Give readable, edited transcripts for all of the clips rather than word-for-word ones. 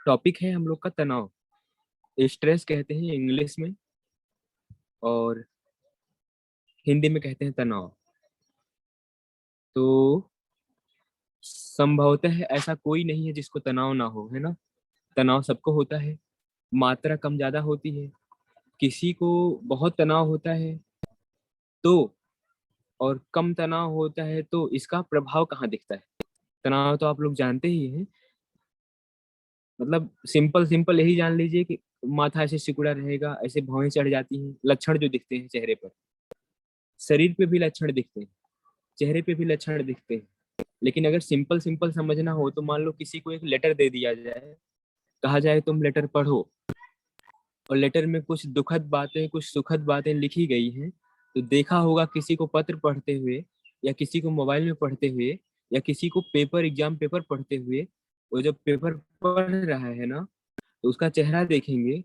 Topic है हम लोग का तनाव। स्ट्रेस कहते हैं इंग्लिश में, और हिंदी में कहते हैं तनाव। तो संभवतः ऐसा कोई नहीं है जिसको तनाव ना हो, है ना। तनाव सबको होता है, मात्रा कम ज्यादा होती है। किसी को बहुत तनाव होता है तो, और कम तनाव होता है तो इसका प्रभाव कहाँ दिखता है। तनाव तो आप लोग जानते ही हैं। मतलब सिंपल सिंपल यही जान लीजिए कि माथा ऐसे सिकुड़ा रहेगा, ऐसे भौहें चढ़ जाती हैं, लक्षण जो दिखते हैं चेहरे पर। शरीर पे भी लक्षण दिखते हैं, चेहरे पे भी लक्षण दिखते हैं। लेकिन अगर सिंपल सिंपल समझना हो तो मान लो किसी को एक लेटर दे दिया जाए, कहा जाए तुम लेटर पढ़ो, और लेटर में कुछ दुखद बातें कुछ सुखद बातें लिखी गई हैं, तो देखा होगा किसी को पत्र पढ़ते हुए, या किसी को मोबाइल में पढ़ते हुए, या किसी को पेपर एग्जाम पेपर पढ़ते हुए। वो जब पेपर पढ़ रहा है ना, तो उसका चेहरा देखेंगे।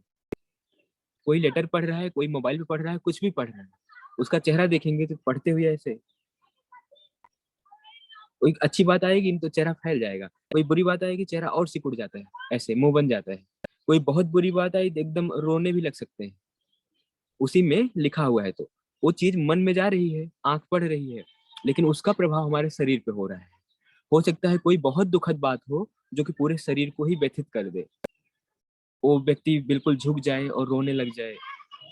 कोई लेटर पढ़ रहा है, कोई मोबाइल पे पढ़ रहा है, कुछ भी पढ़ रहा है, उसका चेहरा देखेंगे तो पढ़ते हुए ऐसे कोई अच्छी बात आएगी तो चेहरा फैल जाएगा, कोई बुरी बात आएगी चेहरा और सिकुड़ जाता है, ऐसे मुंह बन जाता है। कोई बहुत बुरी बात आई तो एकदम रोने भी लग सकते हैं। उसी में लिखा हुआ है तो वो चीज मन में जा रही है, आंख पढ़ रही है, लेकिन उसका प्रभाव हमारे शरीर पे हो रहा है। हो सकता है कोई बहुत दुखद बात हो जो कि पूरे शरीर को ही व्यथित कर दे, वो व्यक्ति बिल्कुल झुक जाए और रोने लग जाए।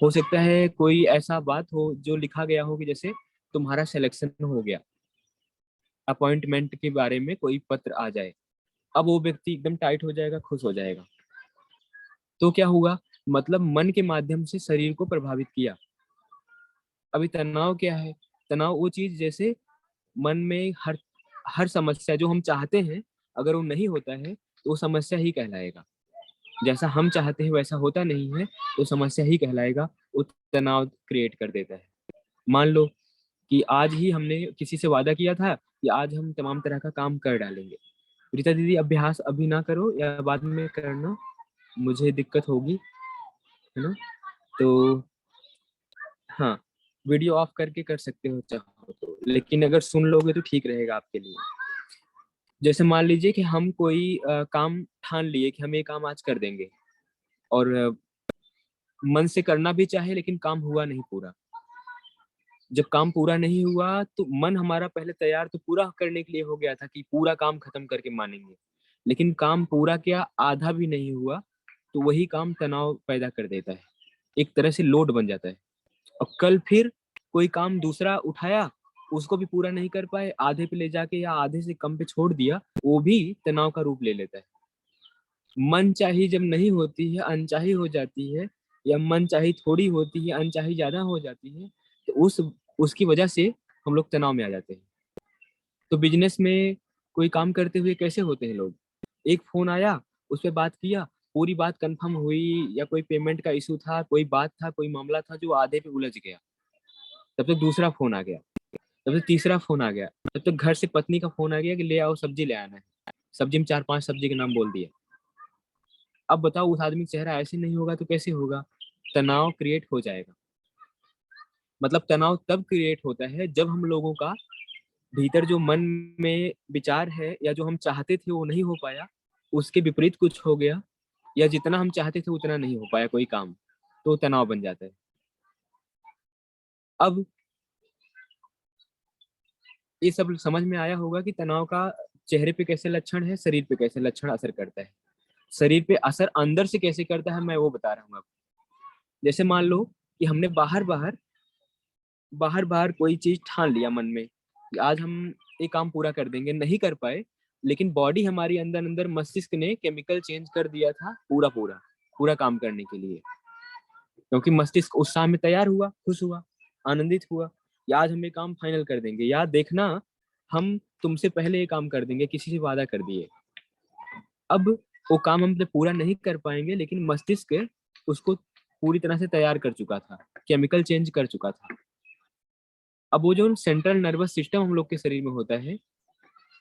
हो सकता है कोई ऐसा बात हो जो लिखा गया हो कि जैसे तुम्हारा सिलेक्शन हो गया, अपॉइंटमेंट के बारे में कोई पत्र आ जाए, अब वो व्यक्ति एकदम टाइट हो जाएगा, खुश हो जाएगा। तो क्या हुआ, मतलब मन के माध्यम से शरीर को प्रभावित किया। अभी तनाव क्या है, तनाव वो चीज जैसे मन में हर हर समस्या जो हम चाहते हैं, अगर वो नहीं होता है तो वो समस्या ही कहलाएगा। जैसा हम चाहते हैं वैसा होता नहीं है तो समस्या ही कहलाएगा, वो तनाव क्रिएट कर देता है। मान लो कि आज ही हमने किसी से वादा किया था कि आज हम तमाम तरह का काम कर डालेंगे। रीता दीदी, अभ्यास अभी ना करो या बाद में करना, मुझे दिक्कत होगी, है ना। तो हाँ, वीडियो ऑफ करके कर सकते हो चाहो तो, लेकिन अगर सुन लोगे तो ठीक रहेगा आपके लिए। जैसे मान लीजिए कि हम कोई काम ठान लिए कि हम ये काम आज कर देंगे, और मन से करना भी चाहे लेकिन काम हुआ नहीं पूरा। जब काम पूरा नहीं हुआ तो मन हमारा पहले तैयार तो पूरा करने के लिए हो गया था कि पूरा काम खत्म करके मानेंगे, लेकिन काम पूरा क्या, आधा भी नहीं हुआ, तो वही काम तनाव पैदा कर देता है, एक तरह से लोड बन जाता है। और कल फिर कोई काम दूसरा उठाया, उसको भी पूरा नहीं कर पाए, आधे पे ले जाके या आधे से कम पे छोड़ दिया, वो भी तनाव का रूप ले लेता है। मन चाही जब नहीं होती है, अनचाही हो जाती है, या मन चाही थोड़ी होती है, अनचाही ज्यादा हो जाती है, तो उसकी वजह से हम लोग तनाव में आ जाते हैं। तो बिजनेस में कोई काम करते हुए कैसे होते हैं लोग, एक फोन आया, उस पर बात किया, पूरी बात कंफर्म हुई, या कोई पेमेंट का इशू था, कोई बात था, कोई मामला था जो आधे पे उलझ गया, तब तक दूसरा फोन आ गया, तब तक तीसरा फोन आ गया, तब तक घर से पत्नी का फोन आ गया कि ले आओ सब्जी ले आना है। सब्जी में चार पांच सब्जी के नाम बोल दिए। अब बताओ उस आदमी का चेहरा ऐसे नहीं होगा तो कैसे होगा, तनाव क्रिएट हो जाएगा। मतलब तनाव तब क्रिएट होता है जब हम लोगों का भीतर जो मन में विचार है या जो हम चाहते थे वो नहीं हो पाया, उसके विपरीत कुछ हो गया, या जितना हम चाहते थे उतना नहीं हो पाया कोई काम, तो तनाव बन जाता है। अब ये सब समझ में आया होगा कि तनाव का चेहरे पे कैसे लक्षण है, शरीर पे कैसे लक्षण असर करता है। शरीर पे असर अंदर से कैसे करता है मैं वो बता रहा हूँ आपको। जैसे मान लो कि हमने बाहर बाहर बाहर बाहर कोई चीज ठान लिया मन में कि आज हम ये काम पूरा कर देंगे, नहीं कर पाए, लेकिन बॉडी हमारी अंदर अंदर मस्तिष्क ने केमिकल चेंज कर दिया था पूरा पूरा पूरा काम करने के लिए, क्योंकि मस्तिष्क उत्साह में तैयार हुआ, खुश हुआ, आनंदित हुआ कि आज हम ये काम फाइनल कर देंगे, याद देखना हम तुमसे पहले ये काम कर देंगे, किसी से वादा कर दिए। अब वो काम हम पूरा नहीं कर पाएंगे, लेकिन मस्तिष्क उसको पूरी तरह से तैयार कर चुका था, केमिकल चेंज कर चुका था। अब वो जो सेंट्रल नर्वस सिस्टम हम लोग के शरीर में होता है,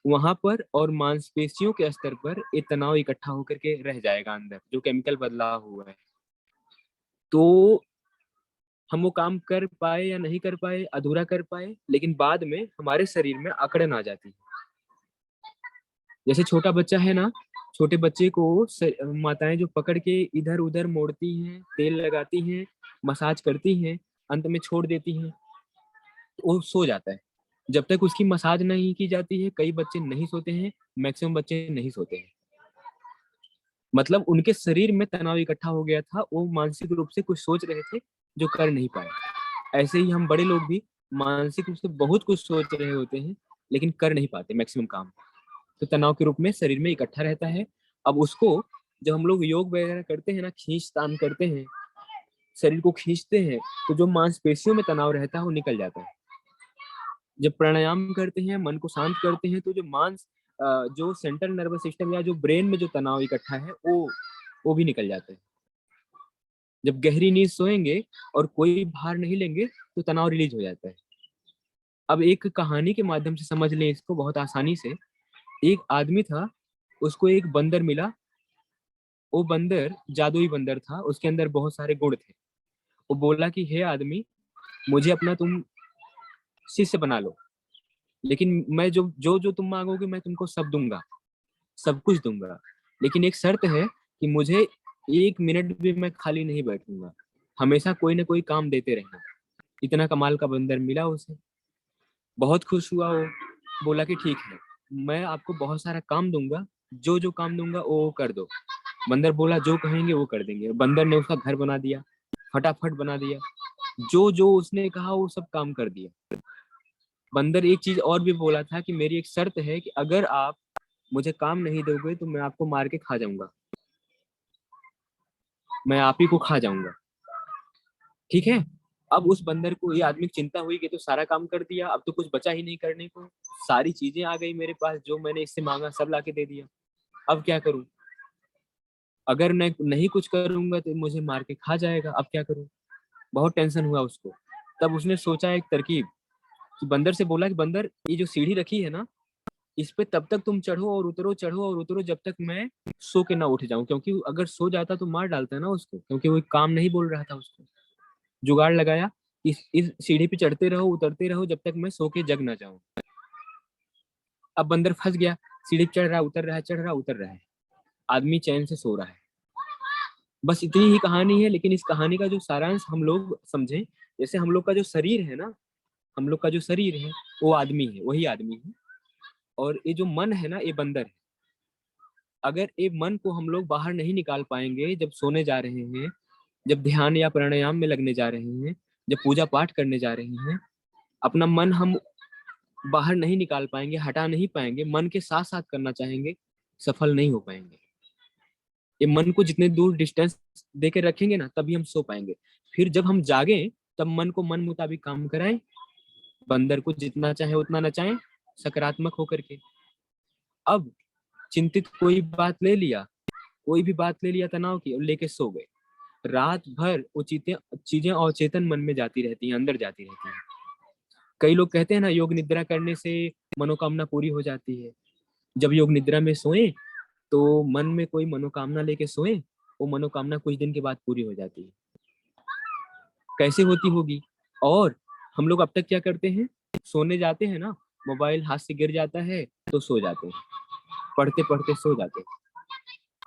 वहां पर और मांसपेशियों के स्तर पर ये तनाव इकट्ठा होकर के रह जाएगा अंदर, जो केमिकल बदलाव हुआ है। तो हम वो काम कर पाए या नहीं कर पाए, अधूरा कर पाए, लेकिन बाद में हमारे शरीर में अकड़न आ जाती है। जैसे छोटा बच्चा है ना, छोटे बच्चे को माताएं जो पकड़ के इधर उधर मोड़ती हैं, तेल लगाती हैं, मसाज करती हैं, अंत में छोड़ देती हैं, तो वो सो जाता है। जब तक उसकी मसाज नहीं की जाती है, कई बच्चे नहीं सोते हैं, मैक्सिमम बच्चे नहीं सोते हैं। मतलब उनके शरीर में तनाव इकट्ठा हो गया था, वो मानसिक रूप से कुछ सोच रहे थे जो कर नहीं पाए। ऐसे ही हम बड़े लोग भी मानसिक रूप से बहुत कुछ सोच रहे होते हैं, लेकिन कर नहीं पाते मैक्सिमम काम। तो तनाव के रूप में शरीर में इकट्ठा रहता है। अब उसको जब हम लोग योग वगैरह करते हैं ना, खींच तान करते हैं, शरीर को खींचते हैं, तो जो मांसपेशियों में तनाव रहता है वो निकल जाता है। जब प्राणायाम करते हैं, मन को शांत करते हैं, तो जो सेंट्रल नर्वस सिस्टम या जो ब्रेन में जो तनाव इकट्ठा है वो भी निकल जाता है। जब गहरी नींद सोएंगे और कोई भार नहीं लेंगे, तो तनाव रिलीज हो जाता है। अब एक कहानी के माध्यम से समझ लें इसको बहुत आसानी से। एक आदमी था, उसको एक बंदर मिला। वो बंदर जादुई बंदर था, उसके अंदर बहुत सारे गुण थे। वो बोला कि हे आदमी, मुझे अपना तुम शिष्य बना लो, लेकिन मैं जो जो जो तुम मांगोगे मैं तुमको सब दूंगा, सब कुछ दूंगा, लेकिन एक शर्त है कि मुझे 1 मिनट भी मैं खाली नहीं बैठूंगा, हमेशा कोई ना कोई काम देते रहना। इतना कमाल का बंदर मिला उसे। बहुत खुश हुआ वो, बोला कि ठीक है, मैं आपको बहुत सारा काम दूंगा, जो जो काम दूंगा वो कर दो। बंदर बोला जो कहेंगे वो कर देंगे। बंदर ने उसका घर बना दिया, फटाफट बना दिया, जो जो उसने कहा वो सब काम कर दिया। बंदर एक चीज और भी बोला था कि मेरी एक शर्त है कि अगर आप मुझे काम नहीं दोगे तो मैं आपको मार के खा जाऊंगा, मैं आप ही को खा जाऊंगा। ठीक है। अब उस बंदर को ये आदमी की चिंता हुई कि तो सारा काम कर दिया, अब तो कुछ बचा ही नहीं करने को, सारी चीजें आ गई मेरे पास, जो मैंने इससे मांगा सब लाके दे दिया, अब क्या करूं? अगर मैं नहीं कुछ करूंगा तो मुझे मार के खा जाएगा, अब क्या करूं? बहुत टेंशन हुआ उसको। तब उसने सोचा एक तरकीब, कि बंदर से बोला कि बंदर, ये जो सीढ़ी रखी है ना, इस पे तब तक तुम चढ़ो और उतरो जब तक मैं सो के ना उठ जाऊं, क्योंकि अगर सो जाता तो मार डालता है ना उसको, क्योंकि वो काम नहीं बोल रहा था उसको। जुगाड़ लगाया, इस सीढ़ी पे चढ़ते रहो उतरते रहो जब तक मैं सो के जग ना जाऊं। अब बंदर फंस गया, सीढ़ी पे चढ़ रहा उतर रहा है, चढ़ रहा उतर रहा है, आदमी चैन से सो रहा है। बस इतनी ही कहानी है, लेकिन इस कहानी का जो सारांश हम लोग समझें, जैसे हम लोग का जो शरीर है ना, हम लोग का जो शरीर है वो आदमी है, वही आदमी है। और ये जो मन है ना, ये बंदर है। अगर ये मन को हम लोग बाहर नहीं निकाल पाएंगे, जब सोने जा रहे हैं, जब ध्यान या प्राणायाम में लगने जा रहे हैं, जब पूजा पाठ करने जा रहे हैं, अपना मन हम बाहर नहीं निकाल पाएंगे, हटा नहीं पाएंगे, मन के साथ साथ करना चाहेंगे, सफल नहीं हो पाएंगे। ये मन को जितने दूर डिस्टेंस दे के रखेंगे ना, तभी हम सो पाएंगे। फिर जब हम जागे, तब मन को मन मुताबिक काम कराएं, बंदर को जितना चाहे उतना नचाएं, सकारात्मक होकर के। अब चिंतित कोई भी बात ले लिया तनाव की, और लेके सो गए। रात भर वो चीजें अवचेतन मन में जाती रहती हैं, अंदर जाती रहती हैं। कई लोग कहते हैं ना, योग निद्रा करने से मनोकामना पूरी हो जाती है। जब योग निद्रा में सोए, तो मन में कोई मनोकामना लेके सोए, वो मनोकामना कुछ दिन के बाद पूरी हो जाती है। कैसे होती होगी? और हम लोग अब तक क्या करते हैं, सोने जाते हैं ना, मोबाइल हाथ से गिर जाता है तो सो जाते हैं, पढ़ते पढ़ते सो जाते हैं।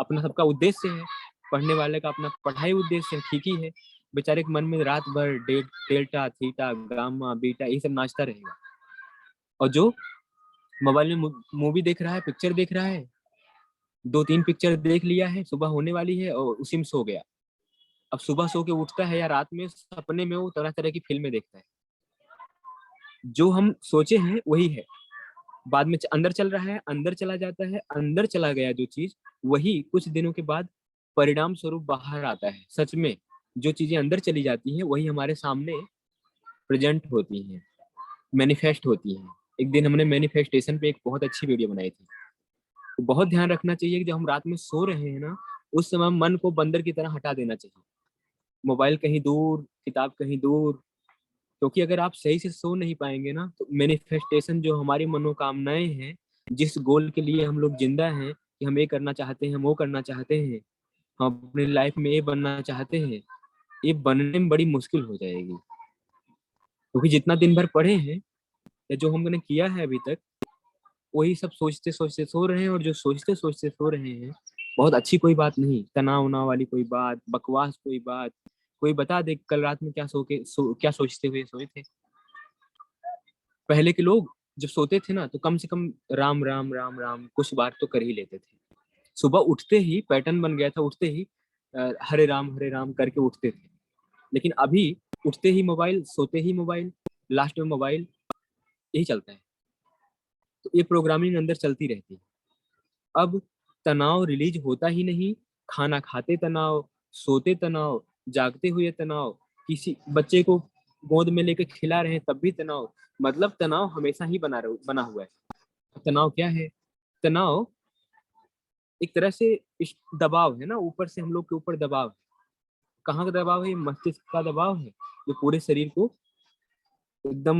अपना सबका उद्देश्य है, पढ़ने वाले का अपना पढ़ाई उद्देश्य है, ठीक ही है। बेचारे के मन में रात भर डेल्टा थीटा गामा बीटा ये सब नाचता रहेगा। और जो मोबाइल में मूवी देख रहा है, पिक्चर देख रहा है, 2-3 पिक्चर देख लिया है, सुबह होने वाली है और उसी में सो गया। अब सुबह सो के उठता है या रात में सपने में वो तरह तरह की फिल्में देखता है। जो हम सोचे हैं वही है, बाद में अंदर चल रहा है, अंदर चला जाता है, अंदर चला गया जो चीज, वही कुछ दिनों के बाद परिणाम स्वरूप बाहर आता है। सच में जो चीजें अंदर चली जाती हैं वही हमारे सामने प्रेजेंट होती हैं, मैनिफेस्ट होती हैं। एक दिन हमने मैनिफेस्टेशन पे एक बहुत अच्छी वीडियो बनाई थी। तो बहुत ध्यान रखना चाहिए कि जब हम रात में सो रहे हैं ना, उस समय मन को बंदर की तरह हटा देना चाहिए। मोबाइल कहीं दूर, किताब कहीं दूर, क्योंकि अगर आप सही से सो नहीं पाएंगे ना, तो मैनिफेस्टेशन जो हमारी मनोकामनाएं हैं, जिस गोल के लिए हम लोग जिंदा हैं, कि हम ये करना चाहते हैं, हम वो करना चाहते हैं, हम अपनी लाइफ में ये बनना चाहते हैं, ये बनने में बड़ी मुश्किल हो जाएगी। क्योंकि जितना दिन भर पढ़े हैं या जो हमने किया है अभी तक, वही सब सोचते सोचते सो रहे हैं, और जो सोचते सोचते सो रहे हैं बहुत अच्छी कोई बात नहीं, तनाव उनाव वाली कोई बात, बकवास कोई बात, कोई बता दे कल रात में क्या सोचते हुए सोए थे। पहले के लोग जब सोते थे ना तो कम से कम राम राम राम राम कुछ बार तो कर ही लेते थे। सुबह उठते ही पैटर्न बन गया था, उठते ही हरे राम करके उठते थे। लेकिन अभी उठते ही मोबाइल, सोते ही मोबाइल, लास्ट में मोबाइल, यही चलता है। तो ये प्रोग्रामिंग अंदर चलती रहती है। अब तनाव रिलीज होता ही नहीं, खाना खाते तनाव, सोते तनाव, जागते हुए तनाव, किसी बच्चे को गोद में लेकर खिला रहे हैं तब भी तनाव, मतलब तनाव हमेशा ही बना हुआ है। तनाव क्या है? तनाव एक तरह से दबाव है ना, ऊपर से हम लोग के ऊपर दबाव है। कहाँ का दबाव है? मस्तिष्क का दबाव है, जो पूरे शरीर को एकदम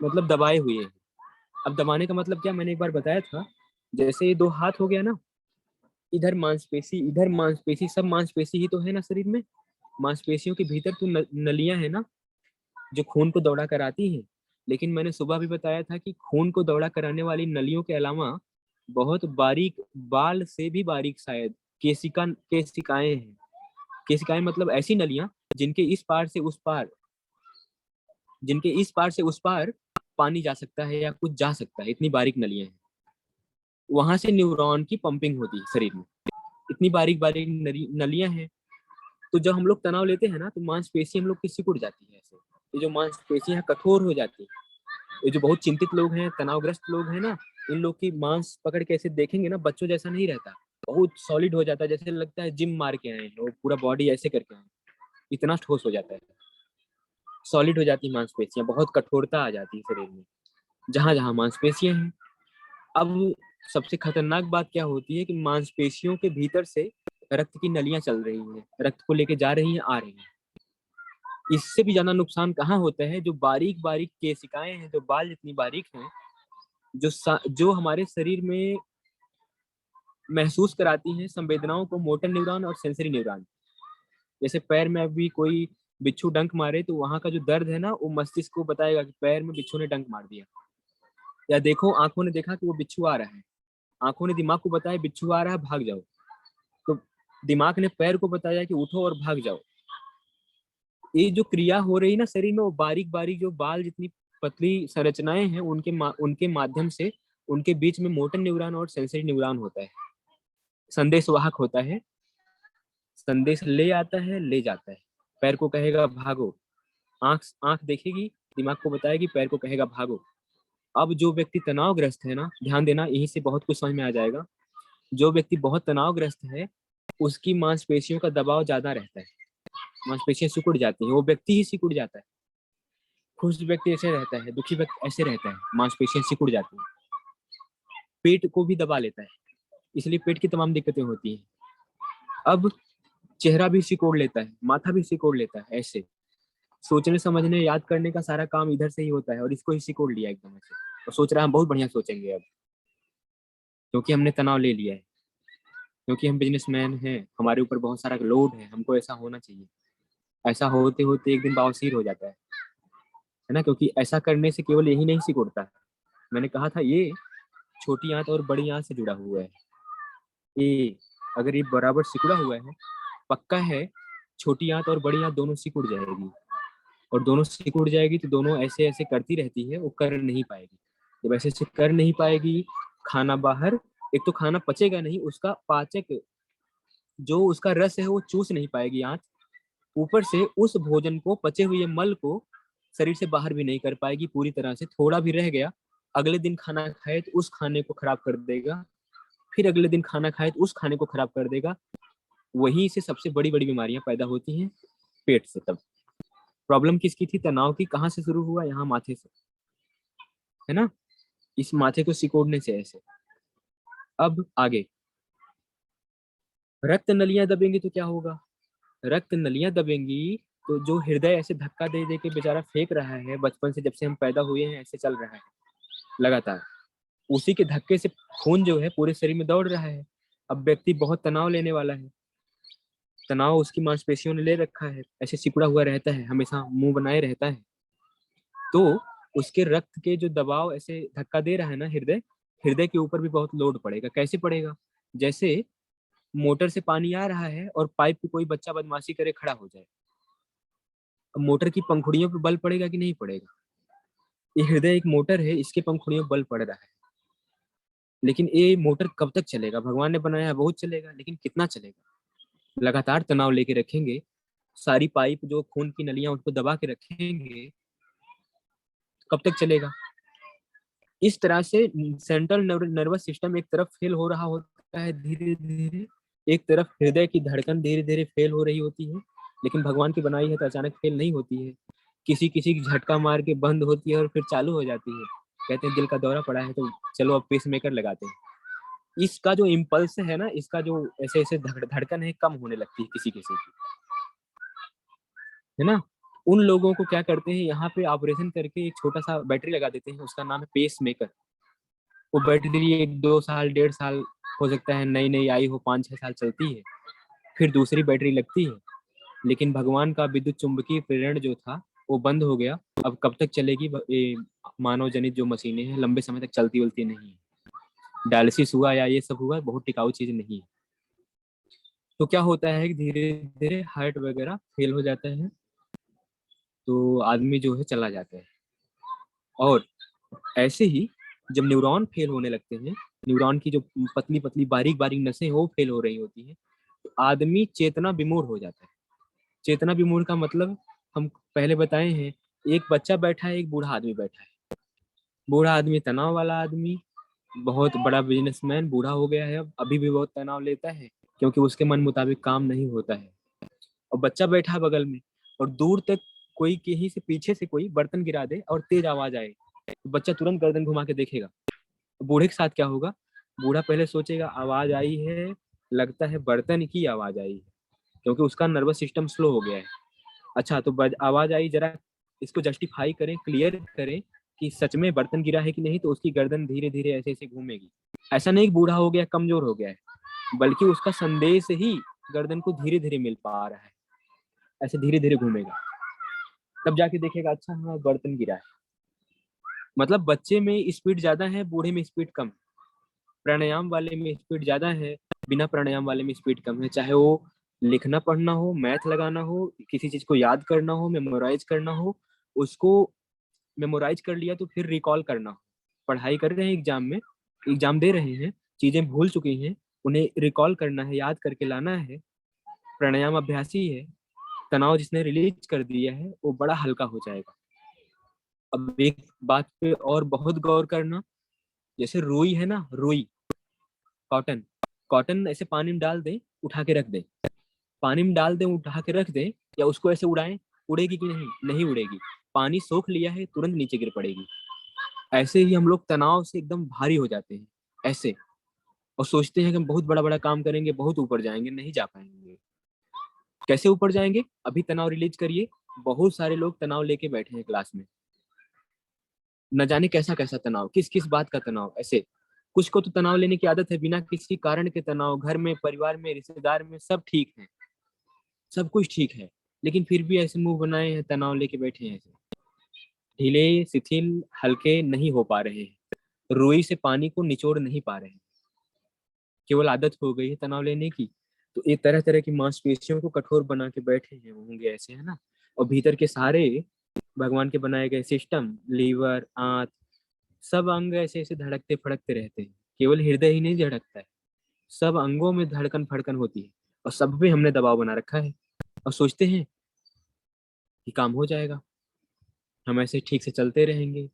मतलब दबाए हुए है। अब दबाने का मतलब क्या, मैंने एक बार बताया था, जैसे ये दो हाथ हो गया ना, इधर मांसपेशी इधर मांसपेशी, सब मांसपेशी ही तो है ना शरीर में। मांसपेशियों के भीतर तो नलियां है ना, जो खून को दौड़ा कराती है। लेकिन मैंने सुबह भी बताया था कि खून को दौड़ा कराने वाली नलियों के अलावा बहुत बारीक, बाल से भी बारीक शायद, केशिकाएं हैं। केशिकाएं मतलब ऐसी नलियां जिनके इस पार से उस पार, जिनके इस पार से उस पार पानी जा सकता है या कुछ जा सकता है, इतनी बारीक नलियां हैं। वहां से न्यूरॉन की पंपिंग होती है शरीर में, इतनी बारीक बारीक नलियां हैं। तो जब हम लोग तनाव लेते हैं ना तो मांसपेशी हम लोग की सिकुड़ जाती है ऐसे, ये जो मांसपेशियां कठोर हो जाती है। ये जो बहुत चिंतित लोग हैं, तनावग्रस्त लोग हैं ना, इन लोग की मांस पकड़ के ऐसे देखेंगे ना, बच्चों जैसा नहीं रहता, बहुत सॉलिड हो जाता है, जैसे लगता है जिम मार के आए हैं और पूरा बॉडी ऐसे करके आए हैं, इतना ठोस हो जाता है। सॉलिड हो जाती है मांसपेशियां, बहुत कठोरता आ जाती है शरीर में जहां जहां मांसपेशियां हैं। अब सबसे खतरनाक बात क्या होती है कि मांसपेशियों के भीतर से रक्त की नलियां चल रही हैं, रक्त को लेके जा रही हैं, आ रही हैं। इससे भी ज्यादा नुकसान कहाँ होता है? जो बारीक बारीक केशिकाएं हैं, जो बाल जितनी बारीक हैं, जो हमारे शरीर में महसूस कराती हैं संवेदनाओं को, मोटर न्यूरॉन और सेंसरी न्यूरॉन। जैसे पैर में अभी कोई बिच्छू डंक मारे तो वहां का जो दर्द है ना, वो मस्तिष्क को बताएगा कि पैर में बिच्छू ने डंक मार दिया। या देखो, आंखों ने देखा कि वो बिच्छू आ रहा है, आंखों ने दिमाग को बताया बिच्छू आ रहा है, भाग जाओ। तो दिमाग ने पैर को बताया कि उठो और भाग जाओ। ये जो क्रिया हो रही ना शरीर में, वो बारीक बारीक जो बाल जितनी पतली संरचनाएं हैं, उनके माध्यम से उनके बीच में मोटर न्यूरॉन और सेंसरी न्यूरॉन होता है, संदेशवाहक होता है। संदेश ले आता है, ले जाता है। पैर को कहेगा भागो, आंख आंख देखेगी, दिमाग को बताएगी, पैर को कहेगा भागो। अब जो व्यक्ति तनावग्रस्त है ना, ध्यान देना, यहीं से बहुत कुछ समझ में आ जाएगा। जो व्यक्ति बहुत तनावग्रस्त है, उसकी मांसपेशियों का दबाव ज्यादा रहता है, मांसपेशियां सिकुड़ जाती हैं, वो व्यक्ति ही सिकुड़ जाता है। खुश व्यक्ति ऐसे रहता है, दुखी व्यक्ति ऐसे रहता है, मांसपेशियां सिकुड़ जाती हैं। पेट को भी दबा लेता है, इसलिए पेट की तमाम दिक्कतें होती हैं। अब चेहरा भी सिकोड़ लेता है, माथा भी सिकोड़ लेता है, ऐसे सोचने समझने याद करने का सारा काम इधर से ही होता है, और इसको ही सिकोड़ लिया एकदम ऐसे, और सोच रहा है हम बहुत बढ़िया सोचेंगे अब, क्योंकि हमने तनाव ले लिया है, क्योंकि हम बिजनेसमैन हैं, हमारे ऊपर बहुत सारा लोड है, हमको ऐसा होना चाहिए। ऐसा होते होते एक दिन बवासीर हो जाता है ना, क्योंकि ऐसा करने से केवल यही नहीं सिकुड़ता है। मैंने कहा था ये छोटी आंत और बड़ी आंत से जुड़ा हुआ है। ये अगर ये बराबर सिकुड़ा हुआ है, पक्का है छोटी आंत और बड़ी आंत दोनों सिकुड़ जाएगी, और दोनों सिकुड़ जाएगी तो दोनों ऐसे ऐसे करती रहती है, वो कर नहीं पाएगी। जब ऐसे ऐसे कर नहीं पाएगी, खाना बाहर, एक तो खाना पचेगा नहीं, उसका पाचक जो उसका रस है वो चूस नहीं पाएगी आंत, ऊपर से उस भोजन को, पचे हुए मल को शरीर से बाहर भी नहीं कर पाएगी पूरी तरह से। थोड़ा भी रह गया, अगले दिन खाना खाए तो उस खाने को खराब कर देगा, फिर अगले दिन खाना खाए तो उस खाने को खराब कर देगा। वहीं से सबसे बड़ी बड़ी बीमारियां पैदा होती हैं, पेट से। तब प्रॉब्लम किसकी थी? तनाव की। कहाँ से शुरू हुआ? यहाँ माथे से, है ना, इस माथे को सिकोड़ने से ऐसे। अब आगे, रक्त नलियां दबेंगी तो क्या होगा? रक्त नलियां दबेंगी तो जो हृदय ऐसे धक्का दे दे के बेचारा फेंक रहा है, बचपन से जब से हम पैदा हुए हैं ऐसे चल रहा है लगातार, उसी के धक्के से खून जो है पूरे शरीर में दौड़ रहा है। अब व्यक्ति बहुत तनाव लेने वाला है, तनाव उसकी मांसपेशियों ने ले रखा है, ऐसे सिकुड़ा हुआ रहता है, हमेशा मुंह बनाए रहता है, तो उसके रक्त के जो दबाव ऐसे धक्का दे रहा है ना हृदय, हृदय के ऊपर भी बहुत लोड पड़ेगा। कैसे पड़ेगा? जैसे मोटर से पानी आ रहा है और पाइप पे कोई बच्चा बदमाशी करे खड़ा हो जाए, अब मोटर की पंखुड़ियों पे बल पड़ेगा कि नहीं पड़ेगा? ये हृदय एक मोटर है, इसके पंखुड़ियों पे बल पड़ रहा है, लेकिन ये मोटर कब तक चलेगा? भगवान ने बनाया है बहुत चलेगा, लेकिन कितना चलेगा? लगातार तनाव लेके रखेंगे, सारी पाइप जो खून की नलियां उसको दबा के रखेंगे, कब तक चलेगा? इस तरह से सेंट्रल नर्वस सिस्टम एक तरफ फेल हो रहा होता है धीरे धीरे, एक तरफ हृदय की धड़कन धीरे धीरे फेल हो रही होती है। लेकिन भगवान की बनाई है तो अचानक फेल नहीं होती है, किसी किसी की झटका मार के बंद होती है और फिर चालू हो जाती है। कहते हैं दिल का दौरा पड़ा है तो चलो अब पेस मेकर लगाते हैं। इसका जो इम्पल्स है ना, इसका जो ऐसे ऐसे धड़कन है कम होने लगती है किसी किसी की, है ना। उन लोगों को क्या करते हैं, यहाँ पे ऑपरेशन करके एक छोटा सा बैटरी लगा देते हैं, उसका नाम है पेस मेकर। वो बैटरी 1 2 साल 1.5 साल हो सकता है नई नई आई हो, 5 6 साल चलती है, फिर दूसरी बैटरी लगती है। लेकिन भगवान का विद्युत चुंबकीय प्रेरण जो था वो बंद हो गया। अब कब तक चलेगी? ये मानव जनित जो मशीनें हैं लंबे समय तक चलती उलती नहीं है। डायलिसिस हुआ या ये सब हुआ, बहुत टिकाऊ चीज नहीं है। तो क्या होता है कि धीरे धीरे हार्ट वगैरह फेल हो जाता है, तो आदमी जो है चला जाता है। और ऐसे ही जब न्यूरॉन फेल होने लगते हैं, न्यूरॉन की जो पतली पतली बारीक बारीक नसें वो फेल हो रही होती हैं, तो आदमी चेतना विमूढ़ हो जाता है। चेतना विमूढ़ का मतलब हम पहले बताए हैं, एक बच्चा बैठा है, एक बूढ़ा आदमी बैठा है। बूढ़ा आदमी तनाव वाला आदमी, बहुत बड़ा बिजनेसमैन बूढ़ा हो गया है, अब अभी भी बहुत तनाव लेता है क्योंकि उसके मन मुताबिक काम नहीं होता है। और बच्चा बैठा है बगल में, और दूर तक कोई कहीं से पीछे से कोई बर्तन गिरा दे और तेज आवाज आए, तो बच्चा तुरंत गर्दन घुमा के देखेगा। बूढ़े के साथ क्या होगा? बूढ़ा पहले सोचेगा आवाज आई है, लगता है बर्तन की आवाज आई है, क्योंकि उसका नर्वस सिस्टम स्लो हो गया है। अच्छा तो आवाज आई, जरा इसको जस्टिफाई करें, क्लियर करें कि सच में बर्तन गिरा है कि नहीं, तो उसकी गर्दन धीरे धीरे ऐसे ऐसे घूमेगी। ऐसा नहीं कि बूढ़ा हो गया कमजोर हो गया है, बल्कि उसका संदेश ही गर्दन को धीरे धीरे मिल पा रहा है, ऐसे धीरे धीरे घूमेगा। तब जाके देखेगा अच्छा हाँ बर्तन गिरा है। मतलब बच्चे में स्पीड ज्यादा है, बूढ़े में स्पीड कम। प्राणायाम वाले में स्पीड ज्यादा है, बिना प्राणायाम वाले में स्पीड कम है। चाहे वो लिखना पढ़ना हो, मैथ लगाना हो, किसी चीज को याद करना हो, मेमोराइज करना हो, उसको मेमोराइज कर लिया तो फिर रिकॉल करना हो। पढ़ाई कर रहे हैं, एग्जाम में एग्जाम दे रहे हैं, चीजें भूल चुकी हैं, उन्हें रिकॉल करना है, याद करके लाना है। प्राणायाम अभ्यासी है। तनाव जिसने रिलीज कर दिया है वो बड़ा हल्का हो जाएगा। अब एक बात पे और बहुत गौर करना, जैसे रुई है ना, रुई, कॉटन, कॉटन ऐसे पानी में डाल दें, उठा के रख दें, पानी में डाल दें उठा के रख दें, या उसको ऐसे उड़ाएं, उड़ेगी कि नहीं? नहीं उड़ेगी। पानी सोख लिया है, तुरंत नीचे गिर पड़ेगी। ऐसे ही हम लोग तनाव से एकदम भारी हो जाते हैं ऐसे, और सोचते हैं कि हम बहुत बड़ा बड़ा काम करेंगे, बहुत ऊपर जाएंगे, नहीं जा पाएंगे। कैसे ऊपर जाएंगे? अभी तनाव रिलीज करिए। बहुत सारे लोग तनाव लेके बैठे हैं क्लास में, न जाने कैसा कैसा तनाव, किस किस बात का तनाव। ऐसे कुछ को तो तनाव लेने की आदत है, बिना किसी कारण के तनाव, घर में, परिवार में, रिश्तेदार में, सब ठीक है, सब कुछ ठीक है, लेकिन फिर भी ऐसे मुंह बनाए हैं, तनाव लेके बैठे हैं ऐसे, ढीले शिथिल हल्के नहीं हो पा रहे हैं, रुई से पानी को निचोड़ नहीं पा रहे हैं, केवल आदत हो गई है तनाव लेने की। तो ये तरह तरह की मांसपेशियों को कठोर बना के बैठे हैं होंगे ऐसे, है ना। और भीतर के सारे भगवान के बनाए गए सिस्टम, लीवर, आंत, सब अंग ऐसे ऐसे धड़कते फड़कते रहते हैं। केवल हृदय ही नहीं धड़कता है, सब अंगों में धड़कन फड़कन होती है, और सब पे हमने दबाव बना रखा है। और सोचते हैं कि काम हो जाएगा, हम ऐसे ठीक से चलते रहेंगे,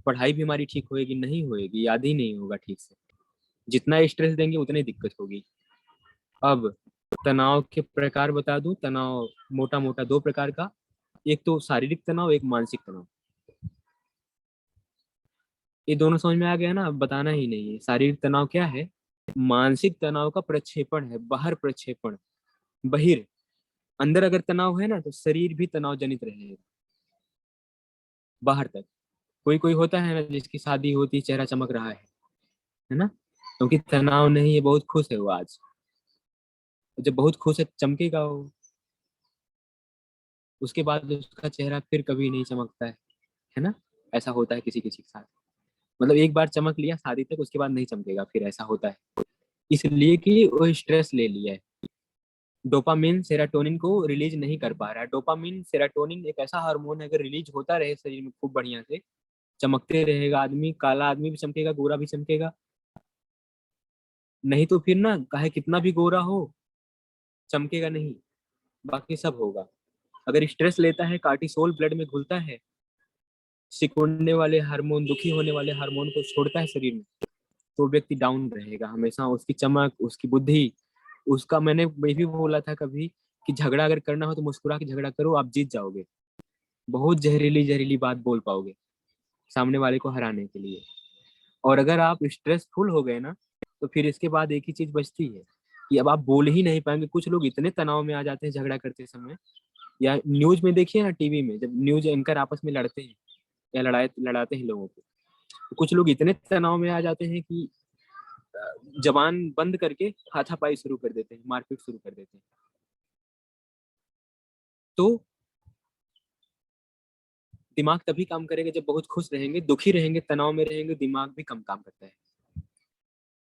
पढ़ाई भी हमारी ठीक होएगी, नहीं होएगी, याद ही नहीं होगा ठीक से। जितना स्ट्रेस देंगे उतनी दिक्कत होगी। अब तनाव के प्रकार बता दूं, तनाव मोटा मोटा 2 प्रकार का, एक तो शारीरिक तनाव, एक मानसिक तनाव। ये दोनों समझ में आ गया ना, अब बताना ही नहीं है। शारीरिक तनाव क्या है? मानसिक तनाव का प्रक्षेपण है, बाहर प्रक्षेपण, बहिर। अंदर अगर तनाव है ना तो शरीर भी तनाव जनित रहेगा बाहर तक। कोई कोई होता है ना जिसकी शादी होती, चेहरा चमक रहा है ना, क्योंकि तनाव नहीं है, बहुत खुश है वो आज। जब बहुत खुश है चमकेगा वो, उसके बाद उसका चेहरा फिर कभी नहीं चमकता है ना। ऐसा होता है किसी किसी के साथ। मतलब एक बार चमक लिया शादी तक, उसके बाद नहीं चमकेगा फिर, ऐसा होता है। इसलिए कि वो स्ट्रेस ले लिया है, डोपामिन सेरोटोनिन को रिलीज नहीं कर पा रहा है। डोपामिन सेरोटोनिन एक ऐसा हार्मोन है, अगर रिलीज होता रहे शरीर में खूब बढ़िया से, चमकते रहेगा आदमी, काला आदमी भी चमकेगा, गोरा भी चमकेगा। नहीं तो फिर ना, चाहे कितना भी गोरा हो, चमकेगा नहीं, बाकी सब होगा। अगर स्ट्रेस लेता है, कार्टिसोल ब्लड में घुलता है, सिकुड़ने वाले हार्मोन, दुखी होने वाले हार्मोन को छोड़ता है शरीर में, तो व्यक्ति डाउन रहेगा हमेशा। उसकी चमक, उसकी बुद्धि, उसका, मैंने मैं भी बोला था कभी कि झगड़ा अगर करना हो तो मुस्कुरा के झगड़ा करो, आप जीत जाओगे। बहुत जहरीली जहरीली बात बोल पाओगे सामने वाले को हराने के लिए। और अगर आप स्ट्रेसफुल हो गए ना, तो फिर इसके बाद एक ही चीज बचती है कि अब आप बोल ही नहीं पाएंगे। कुछ लोग इतने तनाव में आ जाते हैं झगड़ा करते समय, या न्यूज में देखिए ना, टीवी में जब न्यूज एंकर आपस में लड़ते हैं या लड़ाते हैं लोगों को, तो कुछ लोग इतने तनाव में आ जाते हैं कि जबान बंद करके हाथापाई शुरू कर देते हैं, मारपीट शुरू कर देते हैं। तो दिमाग तभी काम करेगा जब बहुत खुश रहेंगे, दुखी रहेंगे, तनाव में रहेंगे, दिमाग भी कम काम करता है।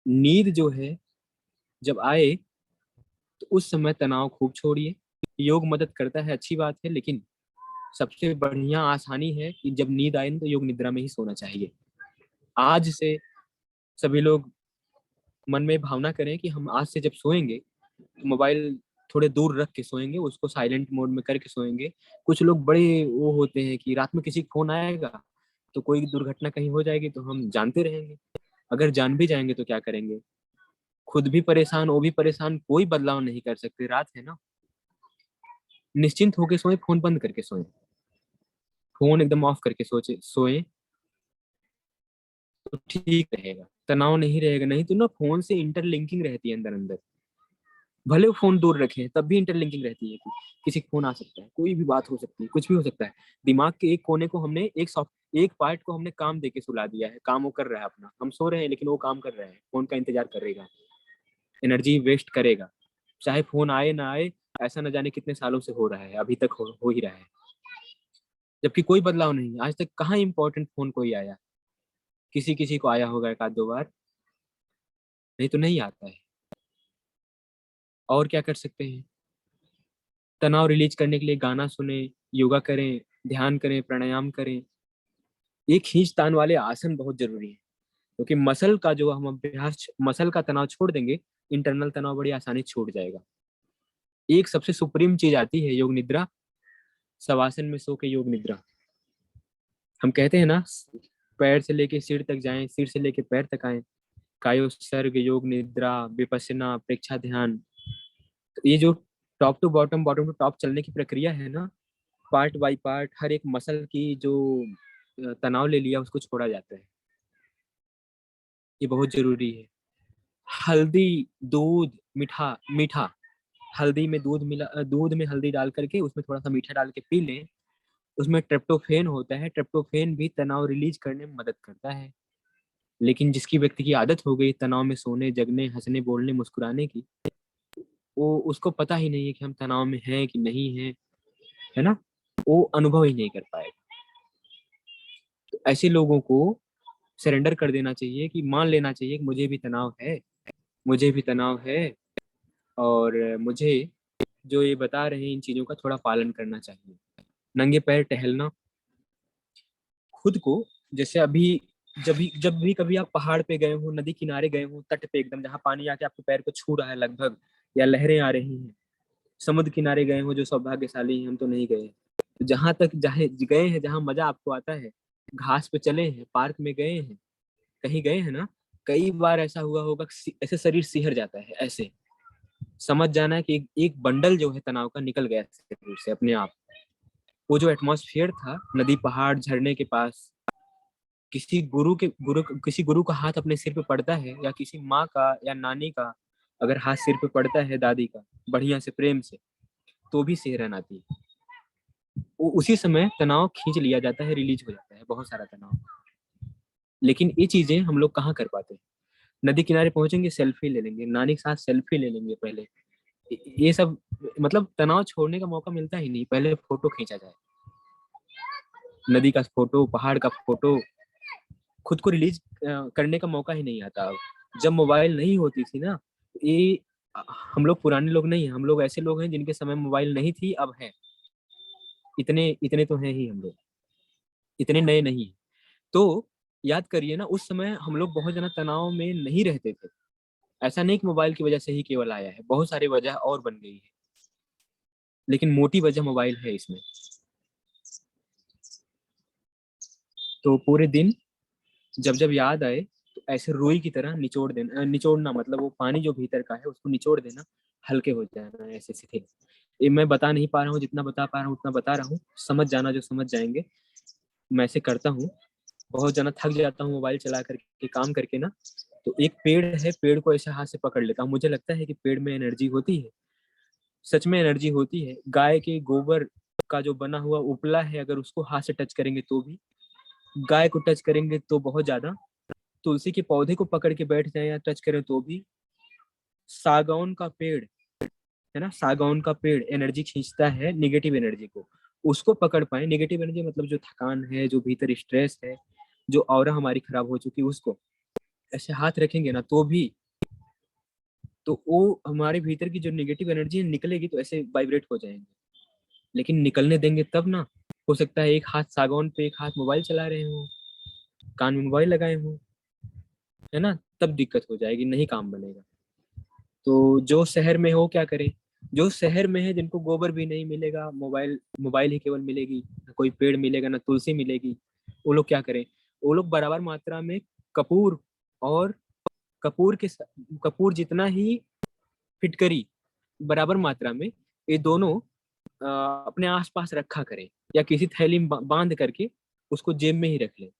नींद जो है जब आए, तो उस समय तनाव खूब छोड़िए। योग मदद करता है, अच्छी बात है, लेकिन सबसे बढ़िया आसानी है कि जब नींद आए तो योग निद्रा में ही सोना चाहिए। आज से सभी लोग मन में भावना करें कि हम आज से जब सोएंगे तो मोबाइल थोड़े दूर रख के सोएंगे, उसको साइलेंट मोड में करके सोएंगे। कुछ लोग बड़े वो होते हैं कि रात में किसी का फोन आएगा तो कोई दुर्घटना कहीं हो जाएगी तो हम जानते रहेंगे। अगर जान भी जाएंगे तो क्या करेंगे? खुद भी परेशान, वो भी परेशान, कोई बदलाव नहीं कर सकते। रात है ना, निश्चिंत होके सोए, फोन बंद करके सोए, फोन एकदम ऑफ करके सोचे सोए, तो ठीक रहेगा, तनाव नहीं रहेगा। नहीं तो ना, फोन से इंटरलिंकिंग रहती है अंदर अंदर, भले वो फोन दूर रखें तब भी इंटरलिंकिंग रहती है कि किसी का फोन आ सकता है, कोई भी बात हो सकती है, कुछ भी हो सकता है। दिमाग के एक कोने को हमने, एक पार्ट को हमने काम देके सुला दिया है, काम वो कर रहा है अपना, हम सो रहे हैं लेकिन वो काम कर रहा है, फोन का इंतजार करेगा, एनर्जी वेस्ट करेगा, चाहे फोन आए ना आए। ऐसा न जाने कितने सालों से हो रहा है, अभी तक हो ही रहा है, जबकि कोई बदलाव नहीं। आज तक कहाँ इंपॉर्टेंट फोन कोई आया? किसी किसी को आया होगा एक आध दो बार, नहीं तो नहीं आता है। और क्या कर सकते हैं? तनाव रिलीज करने के लिए गाना सुने, योगा करें, ध्यान करें, प्राणायाम करें। ये खींचतान वाले आसन बहुत जरूरी है, क्योंकि मसल का जो हम अभ्यास, मसल का तनाव छोड़ देंगे, इंटरनल तनाव बड़ी आसानी से छूट जाएगा। एक सबसे सुप्रीम चीज आती है, योग निद्रा। शवासन में सो के योग निद्रा, हम कहते हैं ना, पैर से लेके सिर तक जाएं, सिर से लेके पैर तक आए, कायोत्सर्ग, योग निद्रा, विपश्यना, प्रेक्षा ध्यान। तो ये जो top to bottom, bottom to top चलने की प्रक्रिया है ना, पार्ट बाय पार्ट हर एक मसल की जो तनाव ले लिया उसको छोड़ा जाता है, ये बहुत जरूरी है। हल्दी, दूध, मीठा मीठा, हल्दी में दूध मिला, दूध में हल्दी डाल करके उसमें थोड़ा सा मीठा डाल के पी लें। उसमें ट्रिप्टोफेन होता है, ट्रिप्टोफेन भी तनाव रिलीज करने में मदद करता है। लेकिन जिसकी व्यक्ति की आदत हो गई तनाव में सोने, जगने, हंसने, बोलने, मुस्कुराने की, वो, उसको पता ही नहीं है कि हम तनाव में हैं कि नहीं है, है ना, वो अनुभव ही नहीं कर पाएगा। तो ऐसे लोगों को सरेंडर कर देना चाहिए, कि मान लेना चाहिए कि मुझे भी तनाव है, मुझे भी तनाव है, और मुझे जो ये बता रहे हैं इन चीजों का थोड़ा पालन करना चाहिए। नंगे पैर टहलना, खुद को, जैसे अभी जब भी कभी आप पहाड़ पे गए हो, नदी किनारे गए हो, तट पे एकदम जहाँ पानी आके आपके पैर को छू रहा है लगभग, या लहरें आ रही हैं, समुद्र किनारे गए हो, जो सौभाग्यशाली हैं, हम तो नहीं गए। तो जहां तक जहाँ गए हैं, जहाँ मजा आपको आता है, घास पे चले हैं, पार्क में गए हैं, कहीं गए हैं ना, कई बार ऐसा हुआ होगा कि ऐसे शरीर सिहर जाता है, ऐसे समझ जाना है कि एक बंडल जो है तनाव का निकल गया शरीर से अपने आप। वो जो एटमॉस्फेयर था नदी, पहाड़, झरने के पास, किसी गुरु का हाथ अपने सिर पे पड़ता है, या किसी माँ का या नानी का अगर हाथ सिर पे पड़ता है, दादी का, बढ़िया से प्रेम से, तो भी सिहरन आती है। वो उसी समय तनाव खींच लिया जाता है, रिलीज हो जाता है बहुत सारा तनाव। लेकिन ये चीजें हम लोग कहाँ कर पाते हैं? नदी किनारे पहुंचेंगे, सेल्फी ले लेंगे, नानी के साथ सेल्फी ले लेंगे पहले, ये सब, मतलब तनाव छोड़ने का मौका मिलता ही नहीं, पहले फोटो खींचा जाए, नदी का फोटो, पहाड़ का फोटो, खुद को रिलीज करने का मौका ही नहीं आता अब। जब मोबाइल नहीं होती थी ना, ये हम लोग पुराने लोग नहीं हैं, हम लोग ऐसे लोग हैं जिनके समय मोबाइल नहीं थी, अब है। इतने इतने तो हैं ही हम लोग, इतने नए नहीं हैं। तो याद करिए ना, उस समय हम लोग बहुत ज्यादा तनाव में नहीं रहते थे। ऐसा नहीं कि मोबाइल की वजह से ही केवल आया है, बहुत सारी वजह और बन गई है, लेकिन मोटी वजह मोबाइल है इसमें। तो पूरे दिन जब जब याद आए तो ऐसे रुई की तरह निचोड़ देना, निचोड़ना मतलब वो पानी जो भीतर का है उसको निचोड़ देना, हल्के हो जाना ऐसे सीधे। ये मैं बता नहीं पा रहा हूँ, जितना बता पा रहा हूँ उतना बता रहा हूँ, समझ जाना जो समझ जाएंगे। मैं ऐसे करता हूँ, बहुत ज्यादा थक जाता हूँ मोबाइल चला करके, काम करके ना। तो एक पेड़ है, पेड़ को ऐसे हाथ से पकड़ लेता हूँ, मुझे लगता है कि पेड़ में एनर्जी होती है। सच में एनर्जी होती है। गाय के गोबर का जो बना हुआ उपला है, अगर उसको हाथ से टच करेंगे तो भी, गाय को टच करेंगे तो बहुत ज्यादा, तुलसी के पौधे को पकड़ के बैठ जाए या टच करें तो भी, सागौन का पेड़ है ना, सागौन का पेड़ एनर्जी खींचता है, निगेटिव एनर्जी को। उसको पकड़ पाए, निगेटिव एनर्जी मतलब जो थकान है, जो भीतर स्ट्रेस है, जो ऑरा हमारी खराब हो चुकी है, उसको ऐसे हाथ रखेंगे ना तो भी, तो वो हमारे भीतर की जो निगेटिव एनर्जी है निकलेगी तो ऐसे वाइब्रेट हो जाएंगे। लेकिन निकलने देंगे तब ना। हो सकता है एक हाथ सागौन पे, एक हाथ मोबाइल चला रहे हो, कान में मोबाइल लगाए हो, है ना, तब दिक्कत हो जाएगी, नहीं काम बनेगा। तो जो शहर में हो क्या करें, जो शहर में है जिनको गोबर भी नहीं मिलेगा, मोबाइल मोबाइल ही केवल मिलेगी, ना कोई पेड़ मिलेगा ना तुलसी मिलेगी, वो लोग क्या करें, वो लोग बराबर मात्रा में कपूर, और कपूर के कपूर जितना ही फिटकरी, बराबर मात्रा में ये दोनों अपने आसपास रखा करें, या किसी थैली में बांध करके उसको जेब में ही रख लें,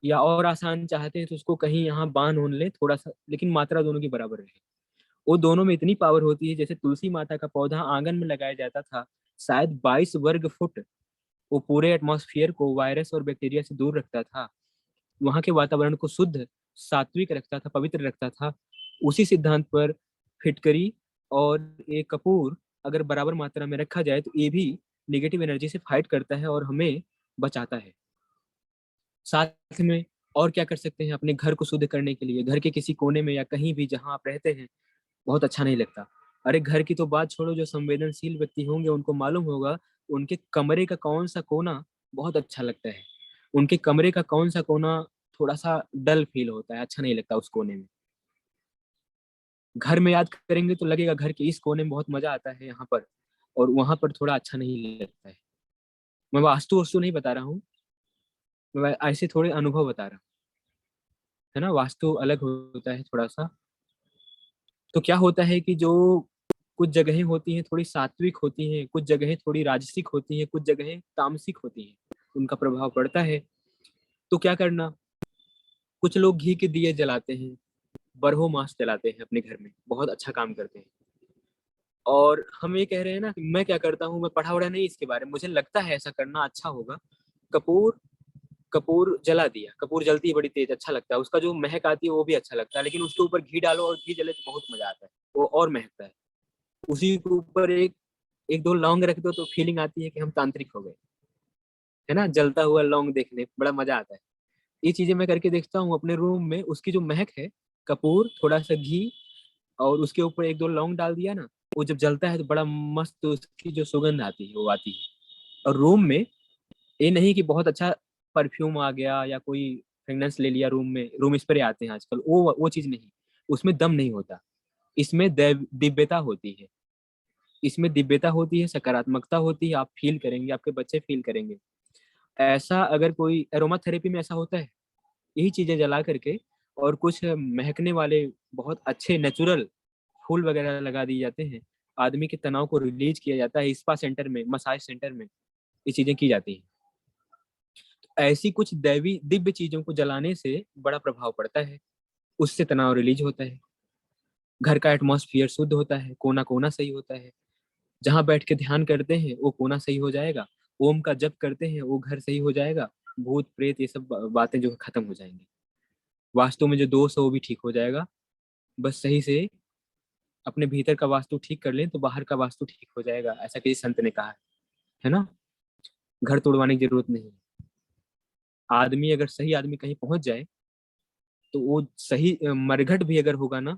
या और आसान चाहते हैं तो उसको कहीं यहाँ बांध उन ले थोड़ा सा, लेकिन मात्रा दोनों की बराबर रहे। वो दोनों में इतनी पावर होती है, जैसे तुलसी माता का पौधा आंगन में लगाया जाता था, शायद 22 वर्ग फुट, वो पूरे एटमॉस्फेयर को वायरस और बैक्टीरिया से दूर रखता था, वहां के वातावरण को शुद्ध, सात्विक रखता था, पवित्र रखता था। उसी सिद्धांत पर फिटकरी और एक कपूर अगर बराबर मात्रा में रखा जाए तो ये भी नेगेटिव एनर्जी से फाइट करता है और हमें बचाता है। साथ में और क्या कर सकते हैं अपने घर को शुद्ध करने के लिए, घर के किसी कोने में या कहीं भी जहां आप रहते हैं बहुत अच्छा नहीं लगता। अरे घर की तो बात छोड़ो, जो संवेदनशील व्यक्ति होंगे उनको मालूम होगा उनके कमरे का कौन सा कोना बहुत अच्छा लगता है, उनके कमरे का कौन सा कोना थोड़ा सा डल फील होता है, अच्छा नहीं लगता उस कोने में। घर में याद करेंगे तो लगेगा घर के इस कोने में बहुत मजा आता है यहाँ पर, और वहां पर थोड़ा अच्छा नहीं लगता है। मैं वास्तु वस्तु नहीं बता रहा हूँ, मैं ऐसे थोड़े अनुभव बता रहा हूँ, है ना, वास्तु अलग होता है थोड़ा सा। तो क्या होता है कि जो कुछ जगहें होती हैं थोड़ी सात्विक होती हैं, कुछ जगहें थोड़ी राजसिक होती हैं, कुछ जगहें तामसिक होती हैं, उनका प्रभाव पड़ता है। तो क्या करना, कुछ लोग घी के दिए जलाते हैं, बरहो मास जलाते हैं अपने घर में, बहुत अच्छा काम करते हैं। और हम ये कह रहे हैं ना कि मैं क्या करता हूँ, मैं पढ़ा वढ़ा नहीं इसके बारे में, मुझे लगता है ऐसा करना अच्छा होगा। कपूर, कपूर जला दिया, कपूर जलती है बड़ी तेज, अच्छा लगता है, उसका जो महक आती है वो भी अच्छा लगता है, लेकिन उसके ऊपर घी डालो और घी जले तो बहुत मजा आता है, वो और महकता है। उसी के ऊपर एक एक दो लौंग रख दो तो फीलिंग आती है कि हम तांत्रिक हो गए, है ना, जलता हुआ लौंग देखने बड़ा मजा आता है। ये चीजें मैं करके देखता हूँ अपने रूम में, उसकी जो महक है, कपूर थोड़ा सा घी और उसके ऊपर एक दो लौंग डाल दिया ना, वो जब जलता है तो बड़ा मस्त उसकी जो सुगंध आती है वो आती है। और रूम में, ये नहीं कि बहुत अच्छा परफ्यूम आ गया या कोई फ्रेगनेंस ले लिया रूम में, रूम स्प्रे आते हैं आजकल, वो चीज नहीं, उसमें दम नहीं होता, इसमें दिव्यता होती है, इसमें दिव्यता होती है, सकारात्मकता होती है, आप फील करेंगे, आपके बच्चे फील करेंगे। ऐसा अगर कोई एरोमा थेरेपी में ऐसा होता है, यही चीजें जला करके और कुछ महकने वाले बहुत अच्छे नेचुरल फूल वगैरह लगा दिए जाते हैं, आदमी के तनाव को रिलीज किया जाता है, स्पा सेंटर में, मसाज सेंटर में ये चीजें की जाती हैं। ऐसी कुछ दैवी दिव्य चीजों को जलाने से बड़ा प्रभाव पड़ता है, उससे तनाव रिलीज होता है, घर का एटमॉस्फेयर शुद्ध होता है, कोना कोना सही होता है, जहाँ बैठ के ध्यान करते हैं वो कोना सही हो जाएगा, ओम का जप करते हैं वो घर सही हो जाएगा, भूत प्रेत ये सब बातें जो खत्म हो जाएंगी, वास्तु में जो दोष है वो भी ठीक हो जाएगा। बस सही से अपने भीतर का वास्तु ठीक कर लें तो बाहर का वास्तु ठीक हो जाएगा, ऐसा किसी संत ने कहा है ना। घर तोड़वाने की जरूरत नहीं है, आदमी अगर सही आदमी कहीं पहुंच जाए तो वो सही मरघट भी अगर होगा ना,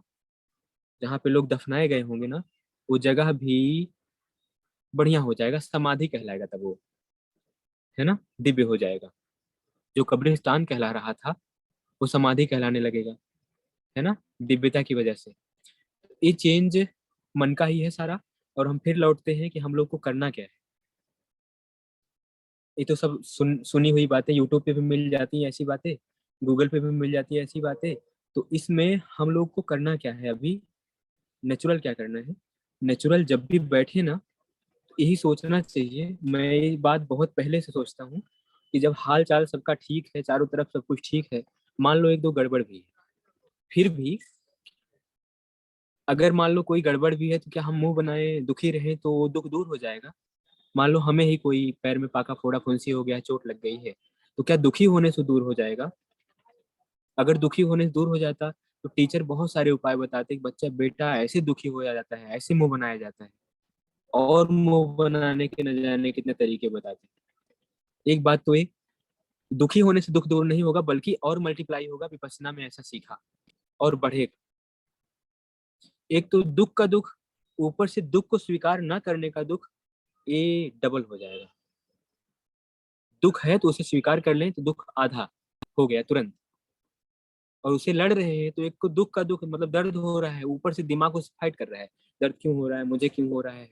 जहाँ पे लोग दफनाए गए होंगे ना, वो जगह भी बढ़िया हो जाएगा, समाधि कहलाएगा तब वो, है ना, दिव्य हो जाएगा। जो कब्रिस्तान कहला रहा था वो समाधि कहलाने लगेगा, है ना, दिव्यता की वजह से। ये चेंज मन का ही है सारा। और हम फिर लौटते हैं कि हम लोग को करना क्या है। ये तो सब सुनी हुई बातें, यूट्यूब पे भी मिल जाती हैं ऐसी बातें, गूगल पे भी मिल जाती है ऐसी बातें। तो इसमें हम लोग को करना क्या है अभी, नेचुरल क्या करना है। नेचुरल जब भी बैठे ना, यही सोचना चाहिए। मैं ये बात बहुत पहले से सोचता हूँ कि जब हाल चाल सबका ठीक है, चारों तरफ सब कुछ ठीक है, मान लो एक दो गड़बड़ भी है, फिर भी अगर मान लो कोई गड़बड़ भी है तो क्या हम मुंह बनाए दुखी रहे तो वो दुख दूर हो जाएगा? मान लो हमें ही कोई पैर में पाका फोड़ा फुंसी हो गया, चोट लग गई है, तो क्या दुखी होने से दूर हो जाएगा? अगर दुखी होने से दूर हो जाता तो टीचर बहुत सारे उपाय बताते कि बच्चा बेटा ऐसे दुखी हो जाता है, ऐसे मुंह बनाया जाता है, और मुंह बनाने के न जाने कितने तरीके बताते हैं। एक बात तो ये, दुखी होने से दुख दूर नहीं होगा बल्कि और मल्टीप्लाई होगा, विपश्यना में ऐसा सीखा, और बढ़ेगा। एक तो दुख का दुख, ऊपर से दुख को स्वीकार न करने का दुख, ये डबल हो जाएगा। दुख है तो उसे स्वीकार कर लें तो दुख आधा हो गया तुरंत। और उसे लड़ रहे हैं तो एक को दुख का दुख मतलब दर्द हो रहा है, ऊपर से दिमाग उसे फाइट कर रहा है, दर्द क्यों हो रहा है, मुझे क्यों हो रहा है।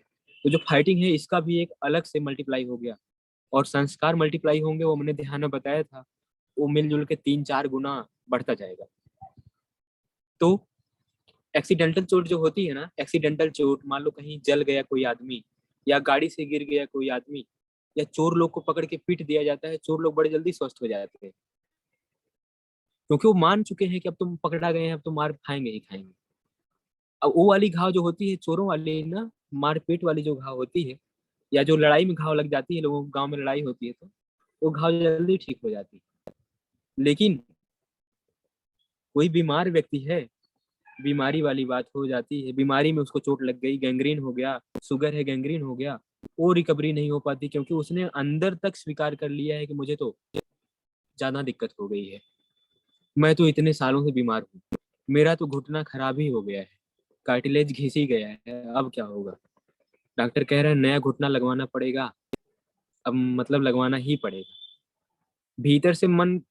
तो जो फाइटिंग है इसका भी एक अलग से मल्टीप्लाई हो गया। और संस्कार मल्टीप्लाई होंगे, वो मैंने ध्यान में बताया था, वो मिलजुल के 3-4 गुना बढ़ता जाएगा। तो एक्सीडेंटल चोट जो होती है ना, एक्सीडेंटल चोट, मान लो कहीं जल गया कोई आदमी, या गाड़ी से गिर गया कोई आदमी, या चोर लोग को पकड़ के पीट दिया जाता है, चोर लोग बड़े जल्दी स्वस्थ हो जाते हैं, क्योंकि वो मान चुके हैं कि अब तुम पकड़ा गए हैं, अब तुम मार खाएंगे ही खाएंगे। अब वो वाली घाव जो होती है चोरों वाली ना, मारपीट वाली जो घाव होती है, या जो लड़ाई में घाव लग जाती है, लोगों को गांव में लड़ाई होती है तो वो घाव जल्दी ठीक हो जाती है। लेकिन कोई बीमार व्यक्ति है, बीमारी वाली बात हो जाती है, बीमारी में उसको चोट लग गई, गैंग्रीन हो गया, शुगर है गैंग्रीन हो गया, वो रिकवरी नहीं हो पाती, क्योंकि उसने अंदर तक स्वीकार कर लिया है कि मुझे तो ज्यादा दिक्कत हो गई है, मैं तो इतने सालों से बीमार हूँ, मेरा तो घुटना खराब ही हो गया है, कार्टिलेज घिस ही गया है, अब क्या होगा? डॉक्टर कह रहा है नया घुटना लगवाना पड़ेगा। अब मतलब लगवाना ही पड़ेगा। भीतर से मन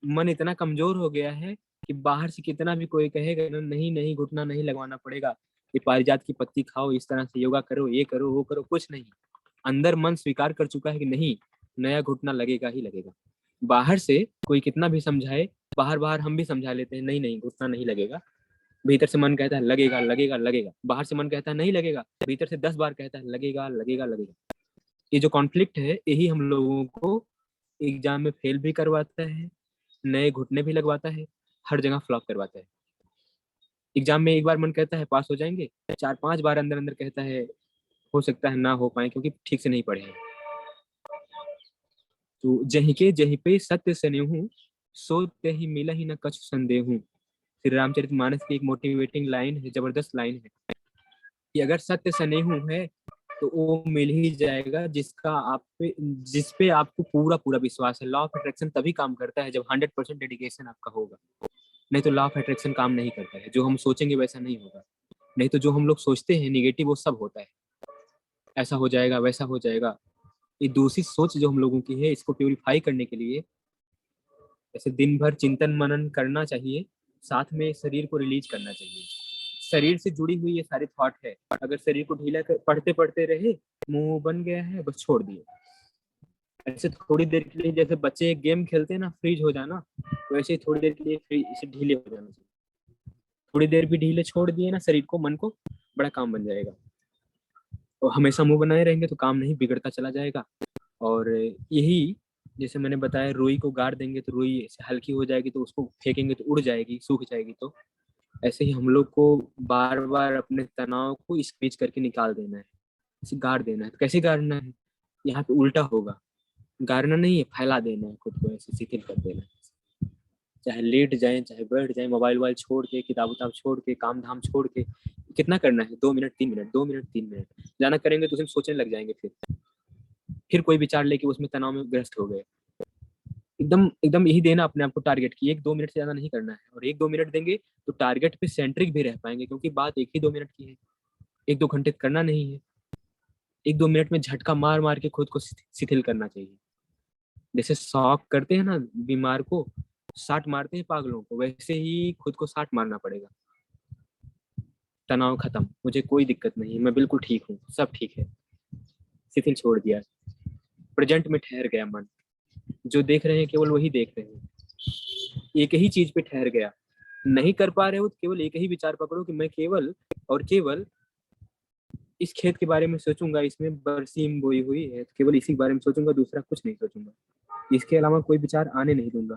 मन इतना कमजोर हो गया है कि बाहर से कितना भी कोई कहेगा ना, नहीं नहीं घुटना नहीं लगवाना पड़ेगा, ये पारिजात की पत्ती खाओ, इस तरह से योगा करो, ये करो वो करो, कुछ नहीं। अंदर मन स्वीकार कर चुका है कि नहीं, नया घुटना लगेगा ही लगेगा। बाहर से कोई कितना भी समझाए, बाहर बाहर हम भी समझा लेते हैं, नहीं नहीं घुटना नहीं लगेगा। भीतर से मन कहता है लगेगा लगेगा लगेगा, बाहर से मन कहता है नहीं लगेगा, भीतर से 10 बार कहता है लगेगा लगेगा लगेगा। ये जो कॉन्फ्लिक्ट है यही हम लोगों को एग्जाम में फेल भी करवाता है, नए घुटने भी लगवाता है, हर जगह फ्लॉप करवाता है। एग्जाम में एक बार मन कहता है पास हो जाएंगे, 4-5 बार अंदर अंदर कहता है हो सकता है ना हो पाए, क्योंकि ठीक से नहीं पढ़े हैं। तो जही के जही पे सत्य सनेहू, सो ही मिला ही न कछु संदेहू। श्री रामचरितमानस की एक मोटिवेटिंग लाइन है, जबरदस्त लाइन है कि अगर सत्य स्नेह है तो वो मिल ही जाएगा, जिसका आप पे, जिस पे आपको पूरा पूरा विश्वास है। लॉ ऑफ अट्रैक्शन तभी काम करता है जब 100% डेडिकेशन आपका होगा, नहीं तो लॉ ऑफ अट्रैक्शन काम नहीं करता है। जो हम सोचेंगे वैसा नहीं होगा, नहीं तो जो हम लोग सोचते हैं निगेटिव वो सब होता है, ऐसा हो जाएगा वैसा हो जाएगा। ये दूसरी सोच जो हम लोगों की है, इसको प्योरीफाई करने के लिए ऐसे दिन भर चिंतन मनन करना चाहिए, साथ में शरीर को रिलीज करना चाहिए। शरीर से जुड़ी हुई ये सारे थॉट है, अगर शरीर को ढीला पढ़ते पढ़ते रहे, मुंह बन गया है बस छोड़ दिए। ऐसे थोड़ी देर के लिए जैसे बच्चे गेम खेलते हैं ना, फ्रीज हो जाना, वैसे ही थोड़ी देर के लिए इसे ढीले हो जाना चाहिए। थोड़ी देर भी ढीले छोड़ दिए ना शरीर को, मन को, बड़ा काम बन जाएगा। और हमेशा मुंह बनाए रहेंगे तो काम नहीं, बिगड़ता चला जाएगा। और यही, जैसे मैंने बताया, रुई को गाड़ देंगे तो रुई ऐसे हल्की हो जाएगी, तो उसको फेंकेंगे तो उड़ जाएगी, सूख जाएगी। तो ऐसे ही हम लोग को बार बार अपने तनाव को स्क्वीज करके निकाल देना है, इसे गाड़ देना है। तो कैसे गाड़ना है? यहाँ पे उल्टा होगा, गाड़ना नहीं है, फैला देना है, खुद को ऐसे शिथिल कर देना है। चाहे लेट जाए चाहे बैठ जाए, मोबाइल वोबाइल छोड़ के, किताब उताब छोड़ के, काम धाम छोड़ के, कितना करना है? 2 मिनट 3 मिनट, 2 मिनट 3 मिनट जाना करेंगे तो सिर्फ सोचने लग जाएंगे, फिर कोई विचार लेके उसमें तनाव में ग्रस्त हो गए। एकदम एकदम यही देना अपने आप को टारगेट की 1-2 मिनट से ज्यादा नहीं करना है, और 1-2 मिनट देंगे तो टारगेट पे सेंट्रिक भी रह पाएंगे, क्योंकि बात 1 ही 2 मिनट की है, 1-2 घंटे करना नहीं है। 1-2 मिनट में झटका मार मार के खुद को शिथिल करना चाहिए। जैसे शॉक करते हैं ना बीमार को, साट मारते हैं पागलों को, वैसे ही खुद को साट मारना पड़ेगा। तनाव खत्म, मुझे कोई दिक्कत नहीं, मैं बिल्कुल ठीक हूँ, सब ठीक है, शिथिल छोड़ दिया, प्रेजेंट में ठहर गया मन। जो देख रहे हैं केवल वही देख रहे हैं, एक ही चीज पे ठहर गया। नहीं कर पा रहे हो तो केवल एक ही विचार पकड़ो कि मैं केवल और केवल इस खेत के बारे में सोचूंगा, इसमें बरसीम बोई हुई है, तो केवल इसी के बारे में सोचूंगा, दूसरा कुछ नहीं सोचूंगा, इसके अलावा कोई विचार आने नहीं दूंगा।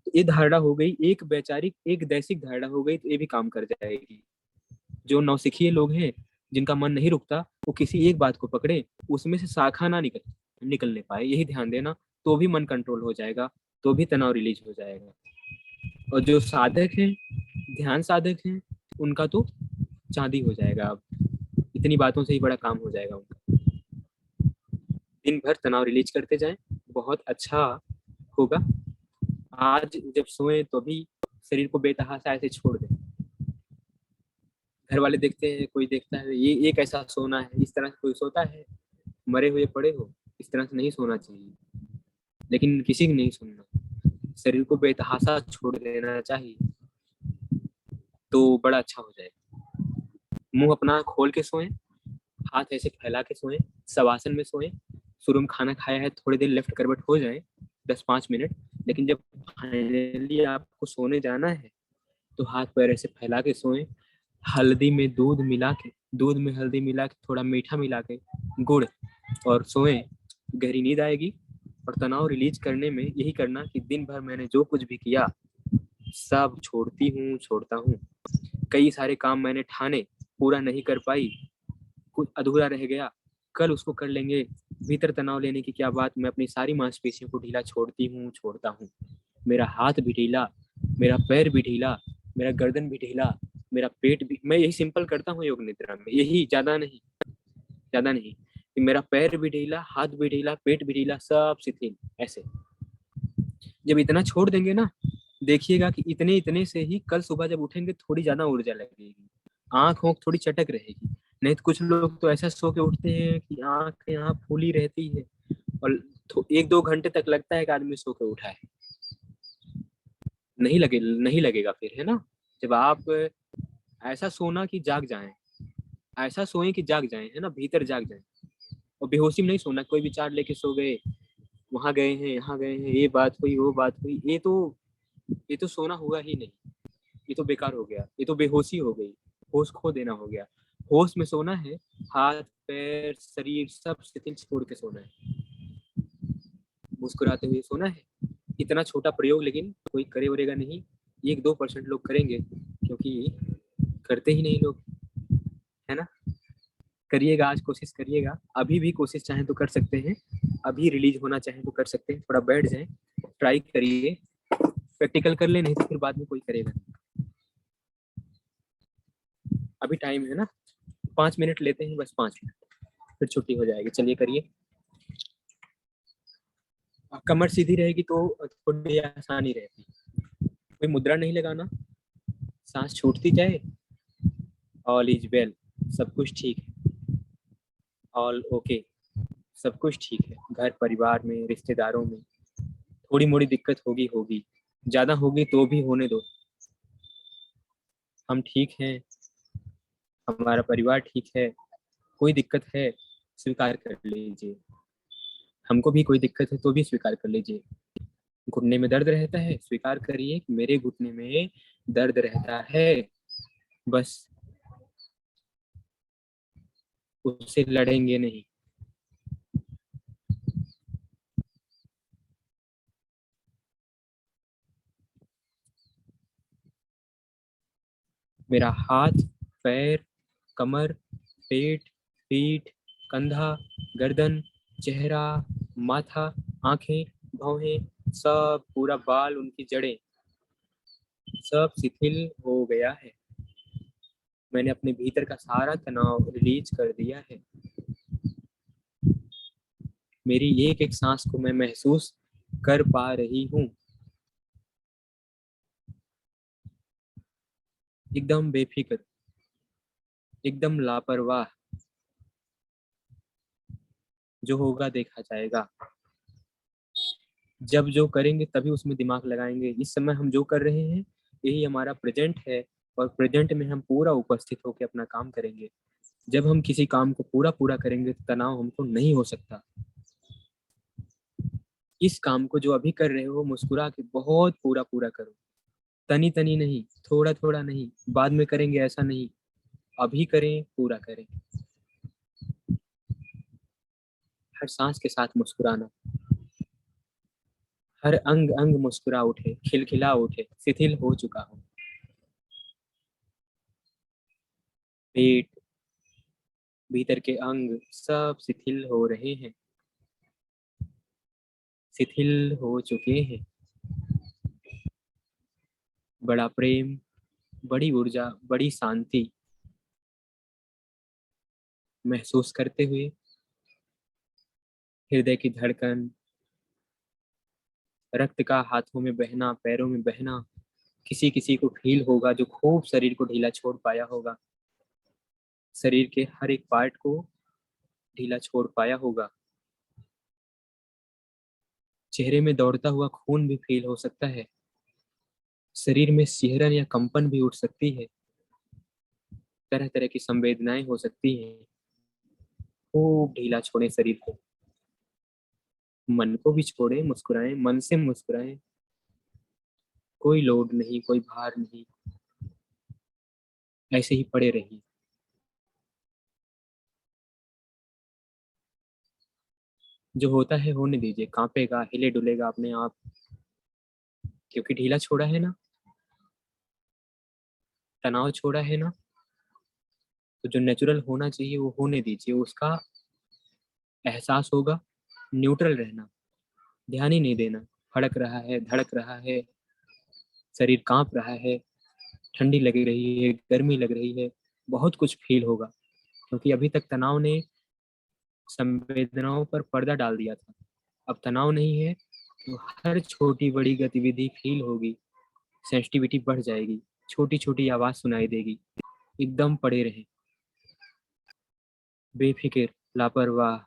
तो ये धारणा हो गई, एक वैचारिक एक दैसिक धारणा हो गई, तो ये भी काम कर जाएगी। जो नौसिखिए लोग हैं जिनका मन नहीं रुकता, वो किसी एक बात को पकड़े, उसमें से शाखा ना निकलने पाए, यही ध्यान देना, तो भी मन कंट्रोल हो जाएगा, तो भी तनाव रिलीज हो जाएगा। और जो साधक हैं, ध्यान साधक हैं, उनका तो चांदी हो जाएगा। अब इतनी बातों से ही बड़ा काम हो जाएगा उनका। दिन भर तनाव रिलीज करते जाएं, बहुत अच्छा होगा। आज जब सोए तो भी शरीर को बेतहाशा ऐसे छोड़ दें। घर वाले देखते हैं, कोई देखता है, ये कैसा सोना है, इस तरह से कोई सोता है? मरे हुए पड़े हो, इस तरह से नहीं सोना चाहिए। लेकिन किसी की नहीं सुनना, शरीर को बेतहाशा छोड़ देना चाहिए, तो बड़ा अच्छा हो जाएगा। मुंह अपना खोल के सोएं, हाथ ऐसे फैला के सोएं, शवासन में सोएं। शुरू में खाना खाया है, थोड़ी देर लेफ्ट करवट हो जाए, 10-5 मिनट। लेकिन जब फाइनली आपको सोने जाना है, तो हाथ पैर ऐसे फैला के सोएं। हल्दी में दूध मिला के, दूध में हल्दी मिला के, थोड़ा मीठा मिला के, गुड़, और सोएं। गहरी नींद आएगी। और तनाव रिलीज करने में यही करना कि दिन भर मैंने जो कुछ भी किया, सब छोड़ती हूँ, छोड़ता हूँ। कई सारे काम मैंने ठाने, पूरा नहीं कर पाई, कुछ अधूरा रह गया, कल उसको कर लेंगे। भीतर तनाव लेने की क्या बात, मैं अपनी सारी मांसपेशियों को ढीला छोड़ती हूँ, छोड़ता हूँ। मेरा हाथ भी ढीला, मेरा पैर भी ढीला, मेरा गर्दन भी ढीला, मेरा पेट भी। मैं यही सिंपल करता हूँ योग निद्रा में, यही, ज्यादा नहीं, ज्यादा नहीं। कि मेरा पैर भी ढीला, हाथ भी ढीला, पेट भी ढीला, सब शिथिल ऐसे। जब इतना छोड़ देंगे ना, देखिएगा कि इतने इतने से ही कल सुबह जब उठेंगे थोड़ी ज्यादा ऊर्जा लगेगी, आंख ओंख थोड़ी चटक रहेगी। नहीं तो कुछ लोग तो ऐसा सो के उठते हैं कि आंख यहाँ फूली रहती है, और 1-2 घंटे तक लगता है कि आदमी सो के उठा है। नहीं लगेगा फिर, है ना? जब आप ऐसा सोना कि जाग जाएं, ऐसा सोएं कि जाग जाएं, है ना, भीतर जाग जाएं। और बेहोशी में नहीं सोना, कोई विचार लेके सो गए, वहां गए हैं, यहाँ गए हैं, ये बात हुई, वो बात हुई, ये तो सोना हुआ ही नहीं। ये तो बेकार हो गया, ये तो बेहोशी हो गई, होश खो देना हो गया। होश में सोना है, हाथ पैर शरीर सब शिथिल छोड़ के सोना है, मुस्कुराते हुए सोना है। इतना छोटा प्रयोग, लेकिन कोई करे वरेगा नहीं, 1-2% लोग करेंगे, क्योंकि करते ही नहीं लोग, है ना? करिएगा, आज कोशिश करिएगा, अभी भी कोशिश चाहें तो कर सकते हैं, अभी रिलीज होना चाहें तो कर सकते हैं, थोड़ा बैठ जाए, ट्राई करिए, प्रैक्टिकल कर ले, नहीं तो फिर बाद में कोई करेगा। अभी टाइम है ना, 5 मिनट लेते हैं, बस 5 मिनट, फिर छुट्टी हो जाएगी। चलिए करिए। कमर सीधी रहेगी तो थोड़ी आसानी रहती, कोई मुद्रा नहीं लगाना, सांस छूटती जाए, ऑल इज वेल, सब कुछ ठीक है, ऑल ओके, सब कुछ ठीक है। घर परिवार में, रिश्तेदारों में थोड़ी मोड़ी दिक्कत होगी होगी, ज्यादा होगी तो भी होने दो। हम ठीक हैं, हमारा परिवार ठीक है। कोई दिक्कत है, स्वीकार कर लीजिए। हमको भी कोई दिक्कत है तो भी स्वीकार कर लीजिए। घुटने में दर्द रहता है, स्वीकार करिए कि मेरे घुटने में दर्द रहता है, बस उससे लड़ेंगे नहीं। मेरा हाथ पैर कमर पेट पीठ कंधा गर्दन चेहरा माथा आंखें भौहें, सब पूरा बाल, उनकी जड़ें, सब शिथिल हो गया है। मैंने अपने भीतर का सारा तनाव रिलीज कर दिया है। मेरी एक एक सांस को मैं महसूस कर पा रही हूँ। एकदम बेफिक्र, एकदम लापरवाह, जो होगा देखा जाएगा। जब जो करेंगे तभी उसमें दिमाग लगाएंगे। इस समय हम जो कर रहे हैं यही हमारा प्रेजेंट है, और प्रेजेंट में हम पूरा उपस्थित होकर अपना काम करेंगे। जब हम किसी काम को पूरा पूरा करेंगे तो तनाव हमको नहीं हो सकता। इस काम को जो अभी कर रहे हो मुस्कुरा के बहुत पूरा पूरा करो। तनी तनी नहीं, थोड़ा थोड़ा नहीं, बाद में करेंगे ऐसा नहीं, अभी करें, पूरा करें। हर सांस के साथ मुस्कुराना, हर अंग अंग मुस्कुरा उठे, खिलखिला उठे, शिथिल हो चुका हो। पेट, भीतर के अंग सब शिथिल हो रहे हैं, शिथिल हो चुके हैं। बड़ा प्रेम, बड़ी ऊर्जा, बड़ी शांति महसूस करते हुए हृदय की धड़कन, रक्त का हाथों में बहना, पैरों में बहना। किसी किसी को फील होगा जो खूब शरीर को ढीला छोड़ पाया होगा, शरीर के हर एक पार्ट को ढीला छोड़ पाया होगा। चेहरे में दौड़ता हुआ खून भी फील हो सकता है, शरीर में सिहरन या कंपन भी उठ सकती है, तरह तरह की संवेदनाएं हो सकती हैं। खूब ढीला छोड़ें शरीर को, मन को भी छोड़ें, मुस्कुराएं, मन से मुस्कुराएं। कोई लोड नहीं, कोई भार नहीं, ऐसे ही पड़े रहिए। जो होता है होने दीजिए, कांपेगा, हिले डुलेगा अपने आप, क्योंकि ढीला छोड़ा है ना, तनाव छोड़ा है ना। तो जो नेचुरल होना चाहिए वो होने दीजिए, उसका एहसास होगा। न्यूट्रल रहना, ध्यान ही नहीं देना। फड़क रहा है, धड़क रहा है, शरीर कांप रहा है, ठंडी लग रही है, गर्मी लग रही है, बहुत कुछ फील होगा, क्योंकि अभी तक तनाव ने संवेदनाओं पर पर्दा डाल दिया था। अब तनाव नहीं है तो हर छोटी बड़ी गतिविधि फील होगी, सेंसिटिविटी बढ़ जाएगी, छोटी छोटी आवाज सुनाई देगी। एकदम पड़े रहे, बेफिक्र, लापरवाह।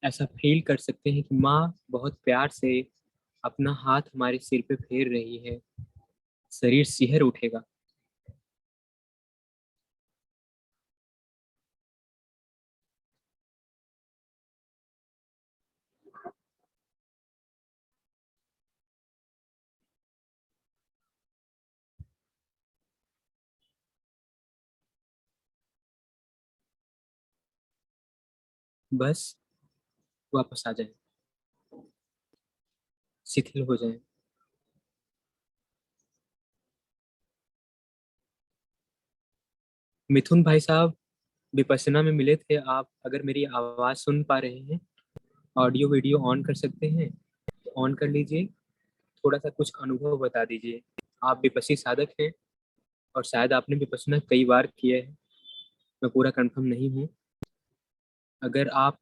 ऐसा फील कर सकते हैं कि माँ बहुत प्यार से अपना हाथ हमारे सिर पे फेर रही है, शरीर सिहर उठेगा। बस वापस आ जाए, शिथिल हो जाए। मिथुन भाई साहब विपස්සना में मिले थे आप, अगर मेरी आवाज सुन पा रहे हैं, ऑडियो वीडियो ऑन कर सकते हैं तो ऑन कर लीजिए। थोड़ा सा कुछ अनुभव बता दीजिए। आप विपस्सी साधक हैं और शायद आपने विपස්සना कई बार किया है, मैं पूरा कंफर्म नहीं हूँ। अगर आप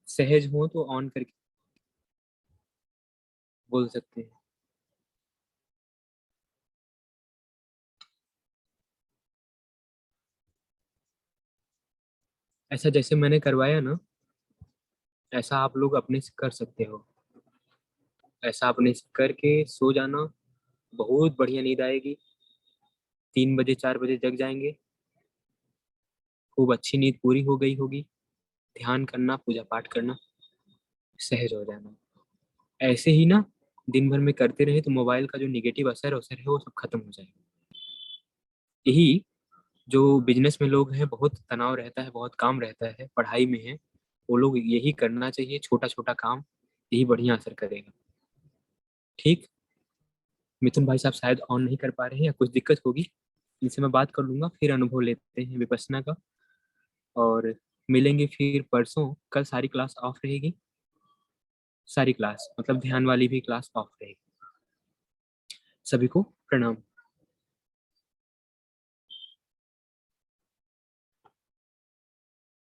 सहज हो तो ऑन करके बोल सकते हैं। ऐसा जैसे मैंने करवाया ना, ऐसा आप लोग अपने से कर सकते हो। ऐसा अपने से करके सो जाना, बहुत बढ़िया नींद आएगी। 3 बजे 4 बजे जग जाएंगे, खूब अच्छी नींद पूरी हो गई होगी, ध्यान करना, पूजा पाठ करना, सहज हो जाना। ऐसे ही ना दिन भर में करते रहे तो मोबाइल का जो नेगेटिव असर है वो सब खत्म हो जाएगा। यही जो बिज़नेस में लोग हैं, बहुत तनाव रहता है, बहुत काम रहता है, पढ़ाई में है, वो लोग यही करना चाहिए, छोटा-छोटा काम, यही बढ़िया असर करेगा। ठीक? मिथुन भाई साहब शायद ऑन नहीं कर पा रहे हैं या कुछ दिक्कत होगी, इनसे मैं बात कर लूँगा, फिर अनुभव लेते हैं विपश्यना का और मिलेंगे फिर परसों। कल सारी क्लास ऑफ रहेगी, सारी क्लास मतलब ध्यान वाली भी क्लास ऑफ रहेगी। सभी को प्रणाम।